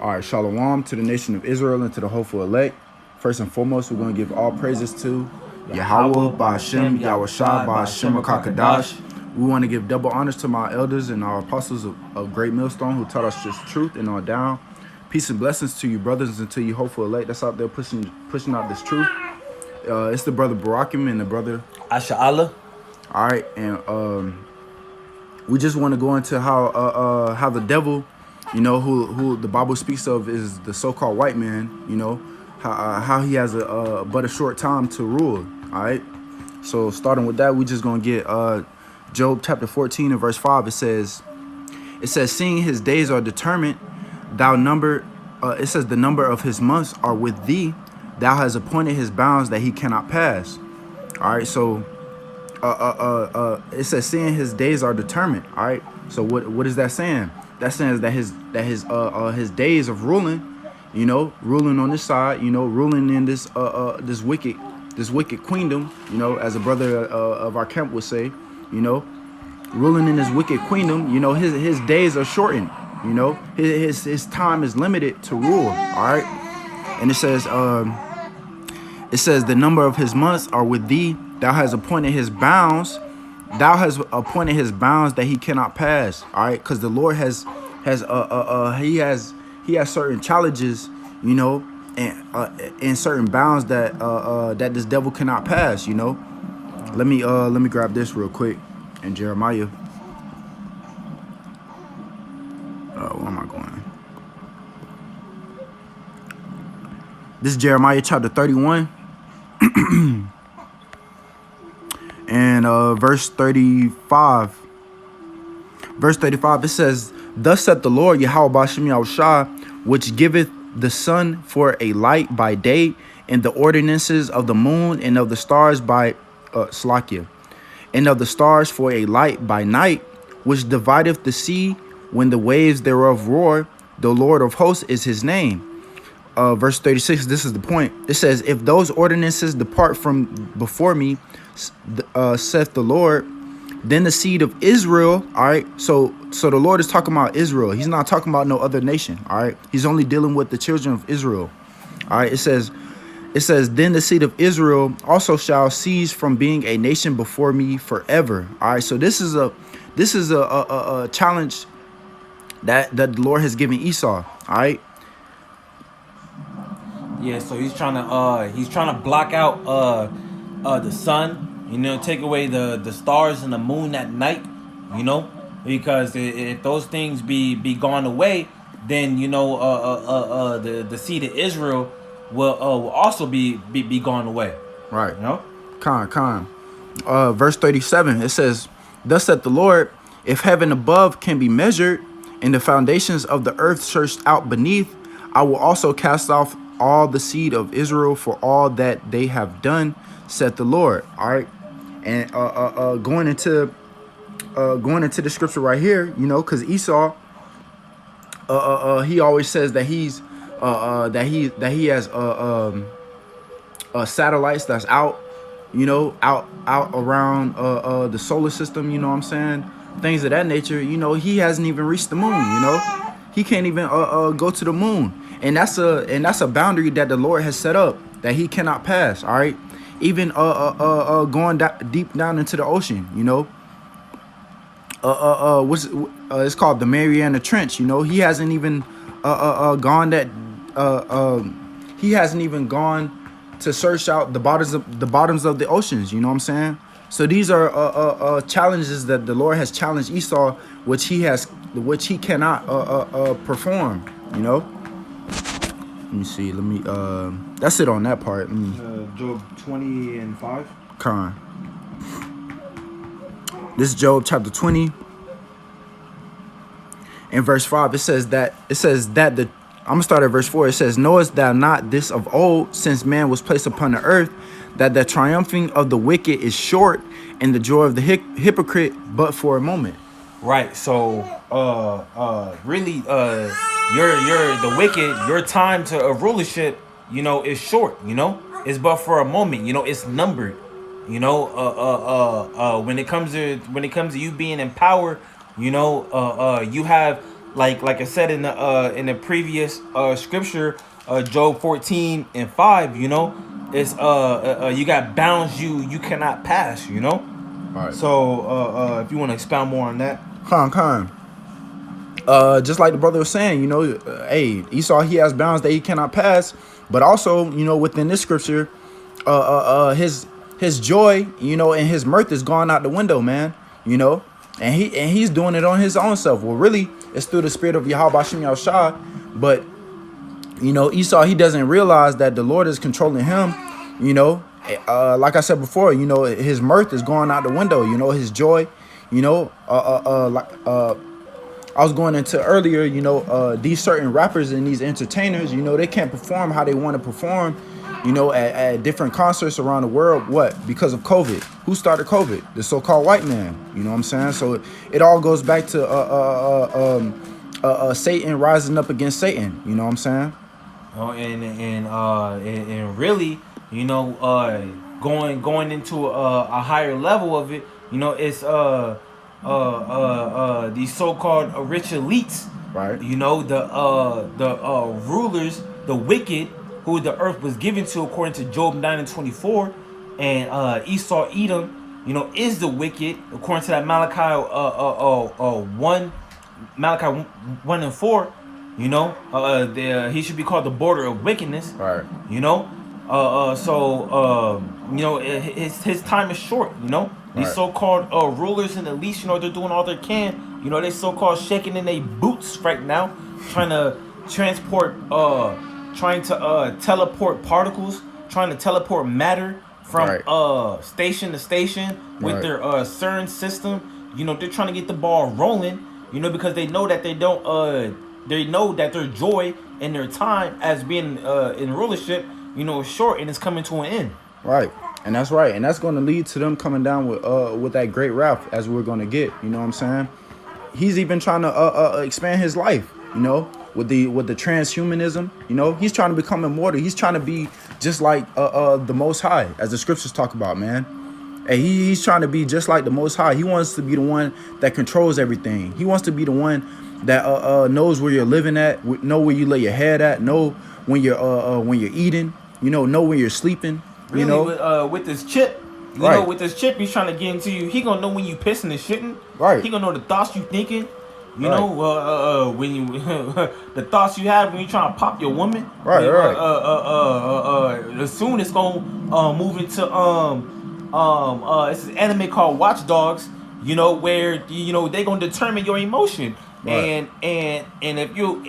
All right, shalom to the nation of Israel and to the hopeful elect. First and foremost, we're going to give all praises to Yahweh, Ba'ashem, Yahushua, Ba'ashem, Kakadash. We want to give double honors to my elders and our apostles of Great Millstone who taught us just truth and all down. Peace and blessings to you brothers and to you hopeful elect that's out there pushing out this truth. It's the brother Barakim and the brother Asha Allah. All right, and we just want to go into how the devil, you know, who the Bible speaks of is the so-called white man, you know, how he has but a short time to rule. All right, so starting with that, we just gonna get Job chapter 14 and verse 5. It says, seeing his days are determined, thou number. It says the number of his months are with thee. Thou has appointed his bounds that he cannot pass. All right, so it says seeing his days are determined. All right, so what is that saying? That saying that his days of ruling, you know, ruling on this side, you know, ruling in this wicked queendom, you know, as a brother of our camp would say, you know, ruling in this wicked queendom, you know, his days are shortened, you know, his time is limited to rule. All right, and it says the number of his months are with thee. Thou has appointed his bounds. Thou has appointed his bounds that he cannot pass. All right, because the Lord has certain challenges, you know, and certain bounds that that this devil cannot pass. You know, let me grab this real quick in Jeremiah. Where am I going? This is Jeremiah chapter 31. And verse 35. Verse 35, it says, thus saith the Lord, Yahweh Ba'ashem Yahushua, which giveth the sun for a light by day, and the ordinances of the moon and of the stars by Slakia, and of the stars for a light by night, which divideth the sea when the waves thereof roar. The Lord of hosts is his name. Verse 36, this is the point. It says, if those ordinances depart from before me, saith the Lord, then the seed of Israel. All right, so the Lord is talking about Israel. He's not talking about no other nation. All right, he's only dealing with the children of Israel. All right, it says then the seed of Israel also shall cease from being a nation before me forever. All right, so this is a challenge that the Lord has given Esau. All right. Yeah, so he's trying to block out the sun, you know, take away the stars and the moon at night, you know, because if those things be gone away, then you know the seed of Israel will also be gone away. Right. You know? Con. Verse 37, it says, thus saith the Lord, if heaven above can be measured, and the foundations of the earth searched out beneath, I will also cast off all the seed of Israel for all that they have done, said the Lord. All right, and going into the scripture right here, you know, because Esau, he always says that he has satellites that's out, you know, out around the solar system. You know what I'm saying? Things of that nature. You know, he hasn't even reached the moon. You know, he can't even go to the moon. And that's a boundary that the Lord has set up that he cannot pass. All right, even going deep down into the ocean, you know, it's called the Mariana Trench. You know, he hasn't even gone that he hasn't even gone to search out the bottoms of the oceans. You know what I'm saying? So these are challenges that the Lord has challenged Esau, which he cannot perform. You know. Let me see. That's it on that part. Job 20 and 5. Con. This is Job chapter 20 and verse 5. It says that I'm gonna start at verse 4. It says, knowest thou not this of old, since man was placed upon the earth, that the triumphing of the wicked is short, and the joy of the hypocrite but for a moment. Right. So really you're the wicked, your time to a rulership, you know, is short, you know, it's but for a moment, you know, it's numbered, you know, when it comes to you being in power, you know, you have like I said in the previous scripture, Job 14:5, you know, it's you got bounds you cannot pass, you know. All right. So if you want to expound more on that. Con. Just like the brother was saying, you know, hey, Esau, he has bounds that he cannot pass, but also, you know, within this scripture, his joy, you know, and his mirth is gone out the window, man. You know, and he's doing it on his own self. Well, really, it's through the spirit of Yahweh Shem Yahushua, but you know, Esau, he doesn't realize that the Lord is controlling him. You know, like I said before, you know, his mirth is going out the window. You know, his joy. You know, I was going into earlier, you know, these certain rappers and these entertainers, you know, they can't perform how they want to perform, you know, at different concerts around the world. What? Because of COVID. Who started COVID? The so-called white man. You know what I'm saying? So it all goes back to Satan rising up against Satan. You know what I'm saying? Oh, and really, you know, going into a higher level of it, you know, it's these so-called rich elites, Right. you know, the rulers, the wicked, who the earth was given to according to Job 9:24, and Esau Edom, you know, is the wicked according to that Malachi 1:4. You know, he should be called the border of wickedness. Right. You know, you know, his time is short. You know, these Right. so-called rulers and elites, you know, they're doing all they can. You know, they so-called shaking in their boots right now, trying to teleport particles, trying to teleport matter from Right. station to station with Right. their CERN system. You know, they're trying to get the ball rolling. You know, because they know that they know that their joy and their time as being in rulership, you know, is short and it's coming to an end. Right. And that's right. And that's going to lead to them coming down with that great wrath, as we're going to get. You know what I'm saying? He's even trying to expand his life, you know, with the transhumanism. You know, he's trying to become immortal. He's trying to be just like the Most High, as the scriptures talk about, man. And he's trying to be just like the Most High. He wants to be the one that controls everything. He wants to be the one that knows where you're living at, know where you lay your head at, know when you're eating, you know when you're sleeping. Really, you know, with this chip, you Right. know, with this chip, he's trying to get into you. He gonna know when you pissing and shitting. Right. He gonna know the thoughts you thinking. You Right. know, when you the thoughts you have when you trying to pop your woman. Right, right. Soon it's gonna move into it's an anime called Watch Dogs. You know, where you know they gonna determine your emotion. Right. And if you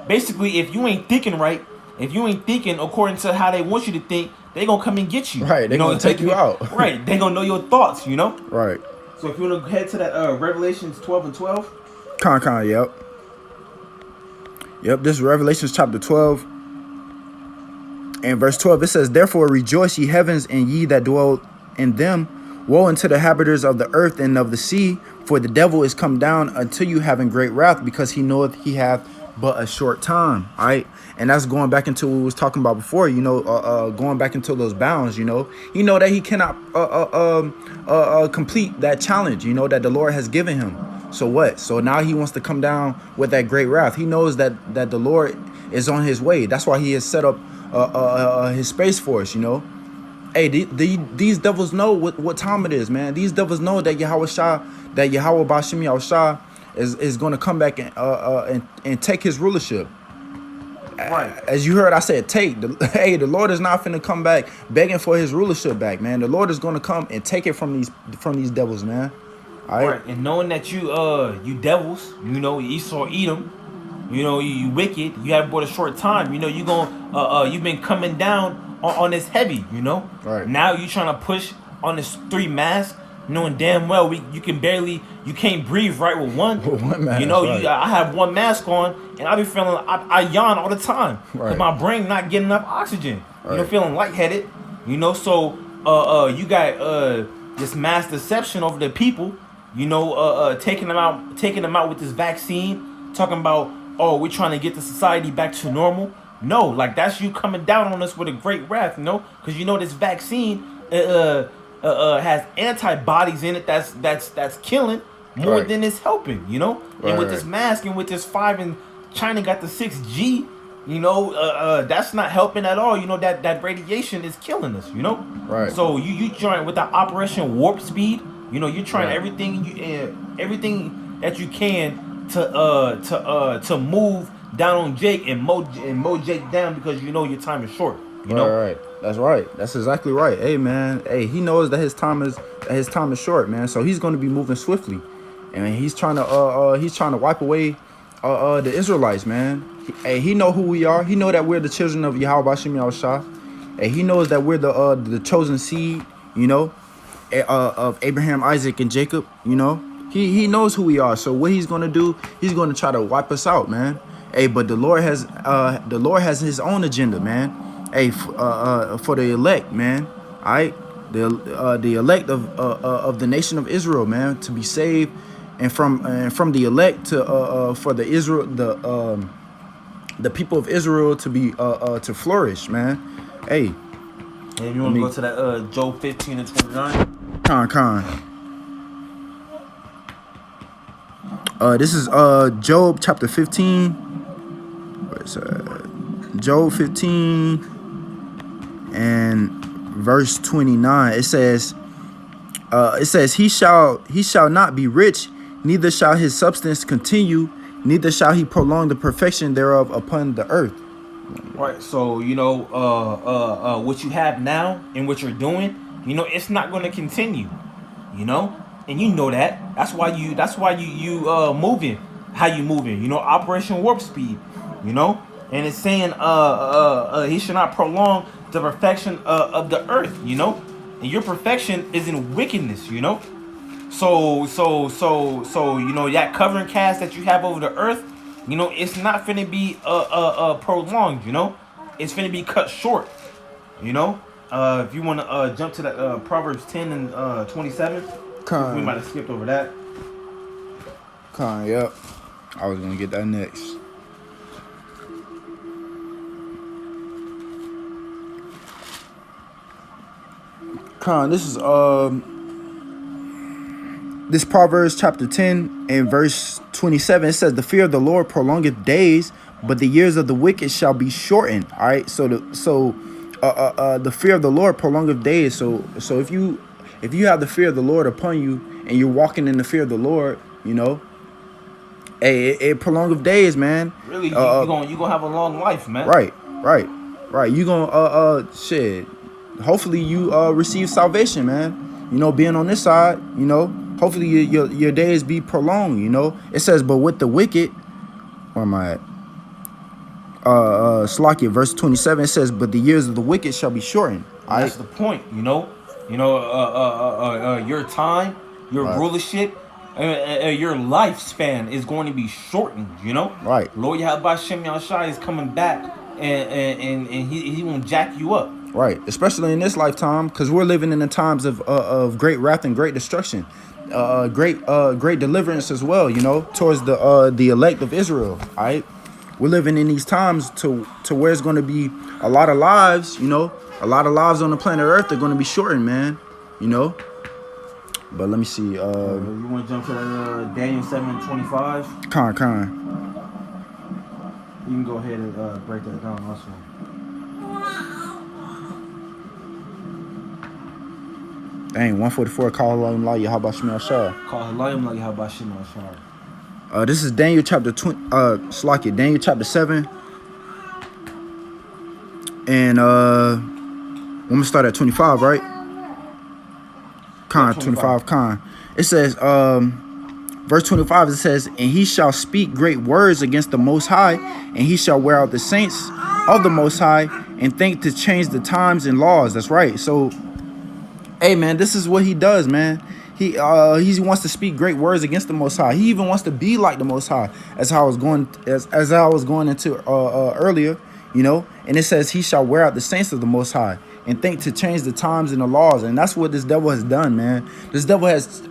basically if you ain't thinking right, if you ain't thinking according to how they want you to think, they gonna come and get you. Right, they you know, gonna take you out. Right, they gonna know your thoughts. You know. Right. So if you wanna head to that Revelations 12:12. Con, yep. Yep, this is Revelations chapter 12 and verse 12. It says, "Therefore rejoice, ye heavens, and ye that dwell in them. Woe unto the inhabitants of the earth and of the sea, for the devil is come down unto you having great wrath, because he knoweth he hath but a short time." All right. And that's going back into what we was talking about before, you know, going back into those bounds, you know. You know that he cannot complete that challenge, you know, that the Lord has given him. So what? So now he wants to come down with that great wrath. He knows that the Lord is on his way. That's why he has set up his space force, you know. Hey, these devils know what time it is, man. These devils know that Yahweh Bashim Yahushua is going to come back and take his rulership. Right. As you heard, I said take. The Lord is not finna come back begging for his rulership back, man. The Lord is going to come and take it from these devils, man. All right. And knowing that you devils, you know, Esau Edom, you know, you wicked, you have but a short time, you know, you've been coming down on this heavy, you know. Right. Now you trying to push on this 3 masks, knowing damn well you can't breathe right with one. One mask, you know, right. I have 1 mask on and I be feeling I yawn all the time because Right. my brain not getting enough oxygen. You know, Right. feeling lightheaded. You know, so you got this mass deception over the people. You know, taking them out with this vaccine, talking about, oh, we're trying to get the society back to normal. No, like that's you coming down on us with a great wrath, you know, because you know this vaccine has antibodies in it that's killing, more Right. than it's helping, you know. And with Right. this mask and with this 5 and China got the 6G, you know, that's not helping at all. You know that radiation is killing us. You know, Right. so you trying with that Operation Warp Speed. You know, you're trying Right. everything that you can to move down on Jake and mow Jake down because you know your time is short. You know, Right. That's right. That's exactly right. Hey, man. Hey, he knows that his time is short, man. So he's going to be moving swiftly, and he's trying to wipe away the Israelites, man. He know who we are. He know that we're the children of Yahweh Bashim Yahushua. Hey, he knows that we're the chosen seed, you know, of Abraham, Isaac, and Jacob. You know, he knows who we are. So what he's gonna do, he's gonna try to wipe us out, man. Hey, but the Lord has his own agenda, man. Hey, for the elect, man. All right, the elect of the nation of Israel, man, to be saved, and from the elect to for the people of Israel to be to flourish, man. Hey, and you want to go to that Job 15 and 29. Con. This is Job chapter 15. Where's Job 15 and verse 29. It says he shall not be rich, neither shall his substance continue, neither shall he prolong the perfection thereof upon the earth. Right. So you know, what you have now and what you're doing, you know, it's not going to continue. You know, and you know that. That's why you moving how you moving. You know, Operation Warp Speed. You know, and it's saying he should not prolong the perfection of the earth. You know, and your perfection is in wickedness. You know, so you know that covering cast that you have over the earth. You know, it's not finna be prolonged. You know, it's finna be cut short. You know, if you want to jump to that Proverbs 10 and 27, we might have skipped over that. Yep. I was gonna get that next. This is this Proverbs chapter 10 and verse 27. It says, "The fear of the Lord prolongeth days, but the years of the wicked shall be shortened." All right. So the fear of the Lord prolongeth days. So if you have the fear of the Lord upon you and you're walking in the fear of the Lord, you know, hey, it prolongeth days, man. Really, you gonna have a long life, man. Right. You gonna shit. Hopefully you receive salvation, man. You know, being on this side, you know, hopefully your days be prolonged, you know. It says, but with the wicked, where am I at? Slakia, verse 27, it says, but the years of the wicked shall be shortened. That's the point, you know. You know, your time, your rulership, your lifespan is going to be shortened, you know. Right. Lord Yahweh Shem Yahushua is coming back, and he won't jack you up. Right, especially in this lifetime, because we're living in the times of great wrath and great destruction, great deliverance as well. You know, towards the elect of Israel. All right, we're living in these times to where it's going to be a lot of lives. You know, a lot of lives on the planet Earth are going to be shortened, man. You know, but let me see. You want to jump to Daniel 7:25? Con. You can go ahead and break that down also. Dang, 144. Call Allah Yahweh Shema Shah. Call Allah Yahweh Shema Shah. This is Daniel chapter 20. Slakia, Daniel chapter 7. And I'm gonna start at 25, right? Con 25. Con. It says, verse 25. It says, and he shall speak great words against the Most High, and he shall wear out the saints of the Most High, and think to change the times and laws. That's right. So, hey, man, this is what he does, man. He wants to speak great words against the Most High. He even wants to be like the Most High, as I was going into earlier, you know. And it says he shall wear out the saints of the Most High and think to change the times and the laws. And that's what this devil has done, man. This devil has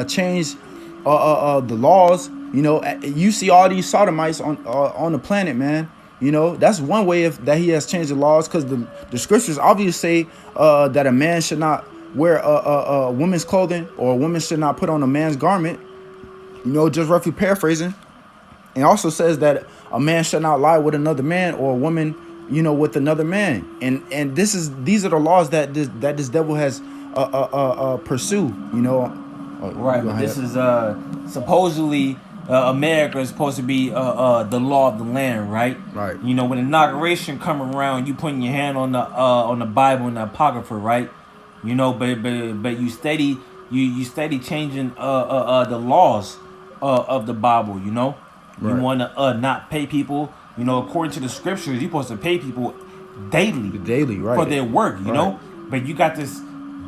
changed the laws. You know, you see all these sodomites on the planet, man. You know, that's one way that he has changed the laws, because the scriptures obviously say that a man should not wear a woman's clothing, or a woman should not put on a man's garment. You know, just roughly paraphrasing. It also says that a man shall not lie with another man, or a woman, you know, with another man. And these are the laws that this devil has pursue. You know. Oh, Right, go but ahead. this is supposedly America is supposed to be the law of the land, right? Right. You know, when inauguration come around, you putting your hand on the Bible and the Apocrypha, right? You know, but you steady changing the laws of the Bible. You know, you Right. want to not pay people. You know, according to the scriptures, you're supposed to pay people daily Daily, right. for their work. You Right. know, but you got this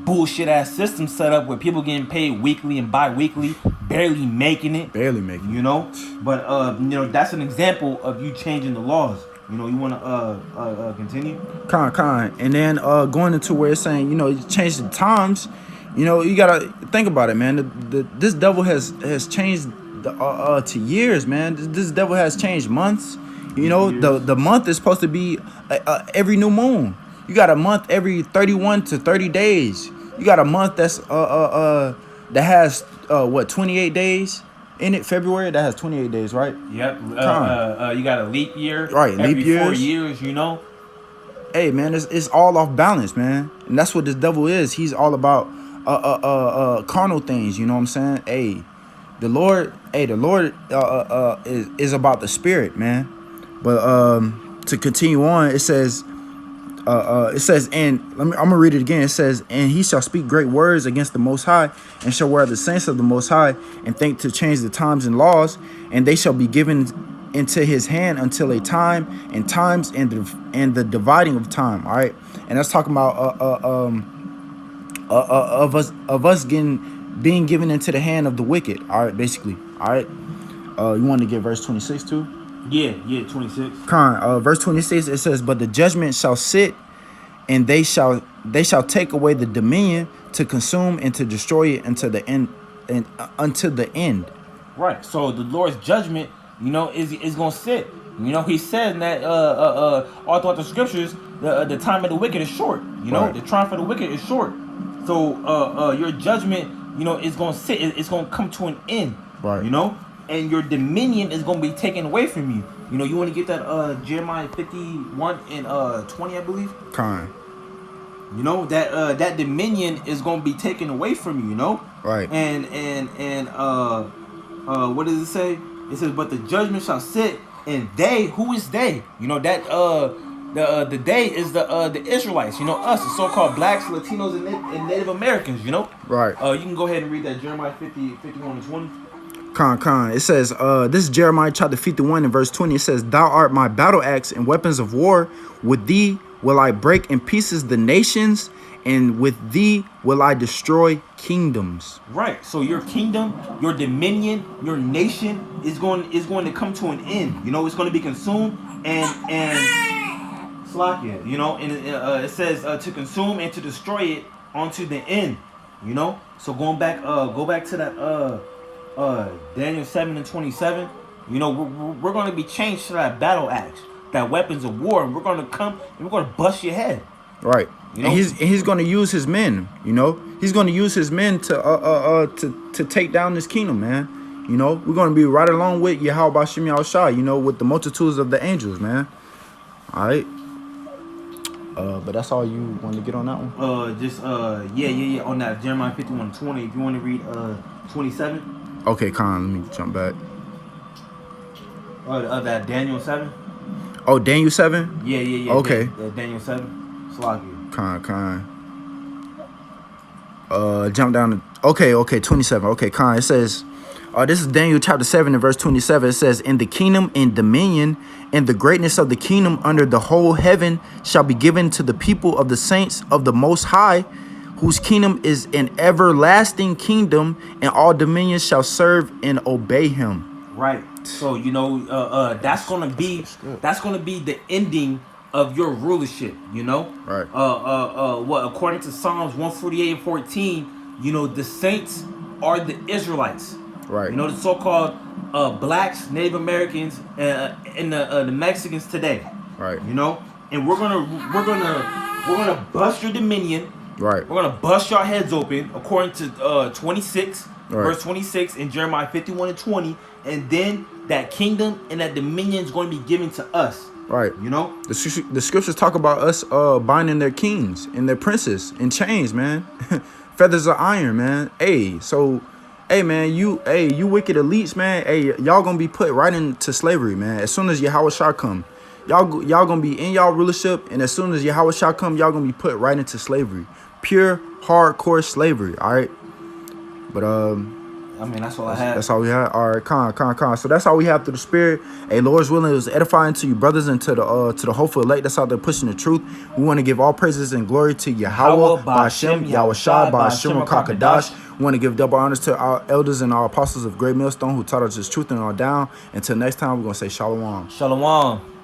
bullshit ass system set up where people getting paid weekly and bi-weekly, barely making it. Barely making You know, but you know, that's an example of you changing the laws. You know, you want to continue? Con. And then going into where it's saying, you know, you change the times, you know, you gotta think about it, man. This devil has changed to years, man. This devil has changed months. You know, the month is supposed to be every new moon. You got a month every 31 to 30 days. You got a month that's that has what, 28 days in it. February that has 28 days, right? Yep. Con. You got a leap year. Right, Every leap 4 years. years. You know. Hey man, it's all off balance, man, and that's what this devil is. He's all about carnal things. You know what I'm saying? Hey, the Lord is about the spirit, man. But to continue on, it says, and I'm gonna read it again. It says, and he shall speak great words against the Most High, and shall wear the saints of the Most High, and think to change the times and laws, and they shall be given into his hand until a time and times and the dividing of time. All right, and that's talking about of us being given into the hand of the wicked. All right, basically. All right, you want to get verse 26 too? Yeah, 26. Verse 26, it says, but the judgment shall sit, and they shall take away the dominion to consume and to destroy it until the end, and until the end. Right. So the Lord's judgment, you know, is gonna sit. You know, he said that all throughout the scriptures, the time of the wicked is short. You know, Right. the triumph of the wicked is short. So your judgment, you know, is gonna sit. It's gonna come to an end. Right. You know, and your dominion is gonna be taken away from you. You know, you want to get that Jeremiah 51 and 20, I believe. Con. You know that that dominion is gonna be taken away from you. You know. Right. And what does it say? It says, but the judgment shall sit, and they, who is they? You know that the they is the Israelites. You know, us, the so-called blacks, Latinos, and Native Americans. You know. Right. You can go ahead and read that Jeremiah 51 and 20. Con. It says, this is Jeremiah chapter 51 and verse 20. It says, thou art my battle axe and weapons of war. With thee will I break in pieces the nations, and with thee will I destroy kingdoms. Right. So your kingdom, your dominion, your nation is going to come to an end. You know, it's going to be consumed and Slakia. You know, and it says to consume and to destroy it onto the end. You know. So go back to that Daniel 7 and 27. You know, we're going to be changed to that battle axe, that weapons of war, and we're going to come and we're going to bust your head. Right. You know? And he's going to use his men, you know. He's going to use his men to take down this kingdom, man. You know, we're going to be right along with Yahweh Bashim Yahushua, you know, with the multitudes of the angels, man. All right. But that's all you want to get on that one? Yeah, on that Jeremiah 51:20. If you want to read 27. Okay, Con, let me jump back. That Daniel 7. Oh, Daniel 7? Yeah. Okay. Daniel 7. Slakia. Con. Jump down to okay, 27. Okay, Con. It says, this is Daniel chapter 7 and verse 27. It says, in the kingdom and dominion and the greatness of the kingdom under the whole heaven shall be given to the people of the saints of the Most High, whose kingdom is an everlasting kingdom, and all dominions shall serve and obey him. Right. So you know, that's gonna be the ending of your rulership. You know. Right. What according to Psalms 148 and 14, you know, the saints are the Israelites. Right. You know, the so-called blacks, Native Americans, and the Mexicans today. Right. You know, and we're gonna bust your dominion. Right. We're gonna bust your heads open according to 26. Right. verse 26 in Jeremiah 51 and 20, and then that kingdom and that dominion is going to be given to us. Right. You know? The scriptures talk about us binding their kings and their princes in chains, man. Feathers of iron, man. Hey, so, hey, man, you wicked elites, man. Hey, y'all gonna be put right into slavery, man. As soon as Yahweh Shah come, y'all gonna be in y'all rulership, and as soon as Yahweh Shah come, y'all gonna be put right into slavery. Pure, hardcore slavery, all right? But, I mean, that's all I had. that's all we had. All right, con. So that's all we have through the Spirit. Hey, Lord's willing, it was edifying to you brothers and to the hopeful elect that's out there pushing the truth. We want to give all praises and glory to Yahweh, Ba'Shem, Yahweh Shai, Ba'Shem, Kakadash. We want to give double honors to our elders and our apostles of Great Millstone who taught us this truth and all down. Until next time, we're going to say Shalom. Shalom.